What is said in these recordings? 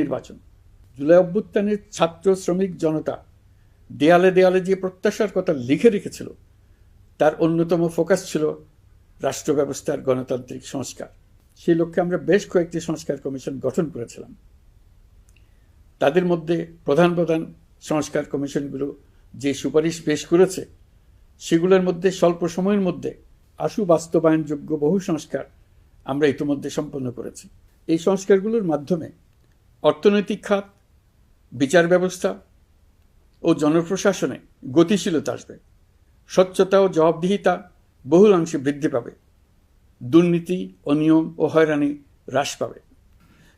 নির্বাচন। জুলাই অভ্যুত্থানের ছাত্র শ্রমিক জনতা দেয়ালে দেয়ালে যে প্রত্যাশার কথা লিখে রেখেছিল তার অন্যতম ফোকাস ছিল রাষ্ট্র ব্যবস্থার গণতান্ত্রিক সংস্কার। সেই লক্ষ্যে আমরা বেশ কয়েকটি সংস্কার কমিশন গঠন করেছিলাম। তাদের মধ্যে প্রধান প্রধান সংস্কার কমিশনগুলো যে সুপারিশ পেশ করেছে সেগুলোর মধ্যে স্বল্প সময়ের মধ্যে আশু বাস্তবায়নযোগ্য বহু সংস্কার আমরা ইতিমধ্যে সম্পন্ন করেছি। এই সংস্কারগুলোর মাধ্যমে অর্থনৈতিক খাত, বিচার ব্যবস্থা ও জনপ্রশাসনে গতিশীলতা আসবে, স্বচ্ছতা ও জবাবদিহিতা বহুলাংশে বৃদ্ধি পাবে, দুর্নীতি, অনিয়ম ও হয়রানি হ্রাস পাবে।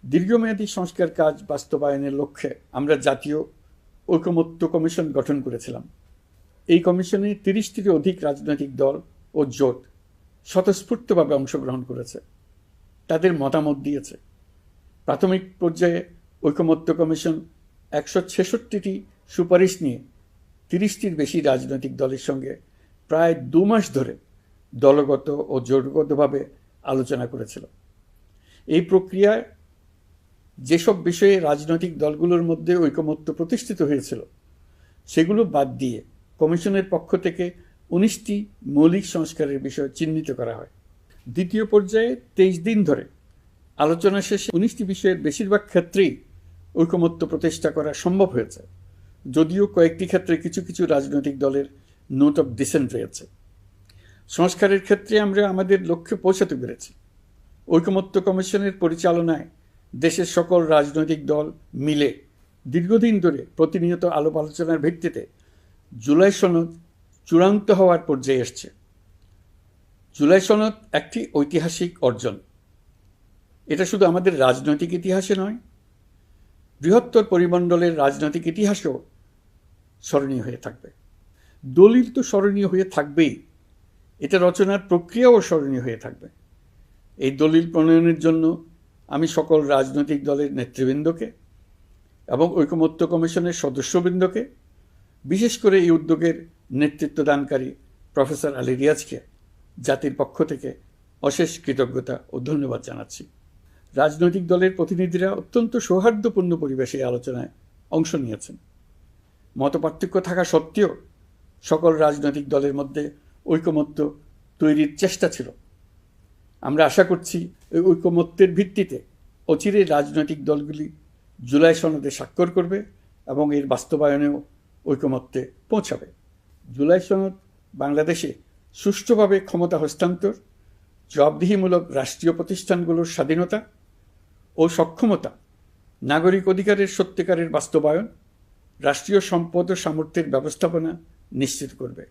দীর্ঘমেয়াদী সংস্কার কাজ বাস্তবায়নের লক্ষ্যে আমরা জাতীয় ঐকমত্য কমিশন গঠন করেছিলাম। এই কমিশনে 30টিরও অধিক রাজনৈতিক দল ও জোট স্বতঃস্ফূর্তভাবে অংশগ্রহণ করেছে, তাদের মতামত দিয়েছে। প্রাথমিক পর্যায়ে ঐকমত্য কমিশন 166টি সুপারিশ নিয়ে 30টির বেশি রাজনৈতিক দলের সঙ্গে প্রায় 2 মাস ধরে দলগত ও জোটগতভাবে আলোচনা করেছিল। এই প্রক্রিয়ায় যেসব বিষয়ে রাজনৈতিক দলগুলোর মধ্যে ঐকমত্য প্রতিষ্ঠিত হয়েছিল সেগুলো বাদ দিয়ে কমিশনের পক্ষ থেকে 19টি মৌলিক সংস্কারের বিষয় চিহ্নিত করা হয়। দ্বিতীয় পর্যায়ে 23 দিন ধরে আলোচনা শেষে 19টি বিষয়ের বেশিরভাগ ক্ষেত্রেই ঐকমত্য প্রতিষ্ঠা করা সম্ভব হয়েছে, যদিও কয়েকটি ক্ষেত্রে কিছু কিছু রাজনৈতিক দলের নোট অফ ডিসেন্ট রয়েছে। সংস্কারের ক্ষেত্রে আমরা আমাদের লক্ষ্যে পৌঁছাতে পেরেছি। ঐকমত্য কমিশনের পরিচালনায় দেশের সকল রাজনৈতিক দল মিলে দীর্ঘদিন ধরে প্রতিনিয়ত আলাপ আলোচনার ভিত্তিতে জুলাই সনদ চূড়ান্ত হওয়ার পর্যায়ে এসছে। জুলাই সনদ একটি ঐতিহাসিক অর্জন। এটা শুধু আমাদের রাজনৈতিক ইতিহাসে নয়, বৃহত্তর পরিমণ্ডলের রাজনৈতিক ইতিহাসেও স্মরণীয় হয়ে থাকবে। দলিল তো স্মরণীয় হয়ে থাকবেই, এটা রচনার প্রক্রিয়াও স্মরণীয় হয়ে থাকবে। এই দলিল প্রণয়নের জন্য আমি সকল রাজনৈতিক দলের নেতৃবৃন্দকে এবং ঐকমত্য কমিশনের সদস্যবৃন্দকে, বিশেষ করে এই উদ্যোগের নেতৃত্বদানকারী প্রফেসর আলী রিয়াজকে জাতির পক্ষ থেকে অশেষ কৃতজ্ঞতা ও ধন্যবাদ জানাচ্ছি। রাজনৈতিক দলের প্রতিনিধিরা অত্যন্ত সৌহার্দ্যপূর্ণ পরিবেশে আলোচনায় অংশ নিয়েছেন। মতপার্থক্য থাকা সত্ত্বেও সকল রাজনৈতিক দলের মধ্যে ঐকমত্য তৈরির চেষ্টা ছিল। আমরা আশা করছি এই ঐকমত্যের ভিত্তিতে অচিরেই রাজনৈতিক দলগুলি জুলাই সনদে স্বাক্ষর করবে এবং এর বাস্তবায়নেও ঐকমত্যে পৌঁছাবে। জুলাই সনদ বাংলাদেশে সুষ্ঠুভাবে ক্ষমতা হস্তান্তর, জবাবদিহিমূলক রাষ্ট্রীয় প্রতিষ্ঠানগুলোর স্বাধীনতা ও সক্ষমতা, নাগরিক অধিকারের সত্যিকারের বাস্তবায়ন, রাষ্ট্রীয় সম্পদ ও সামর্থ্যের ব্যবস্থাপনা নিশ্চিত করবে।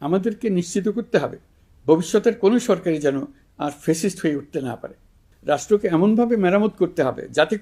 আমাদেরকে নিশ্চিত করতে হবে ভবিষ্যতের কোনো সরকারই যেন আর ফ্যাসিস্ট হয়ে উঠতে না পারে। রাষ্ট্রকে এমনভাবে মেরামত করতে হবে যাতে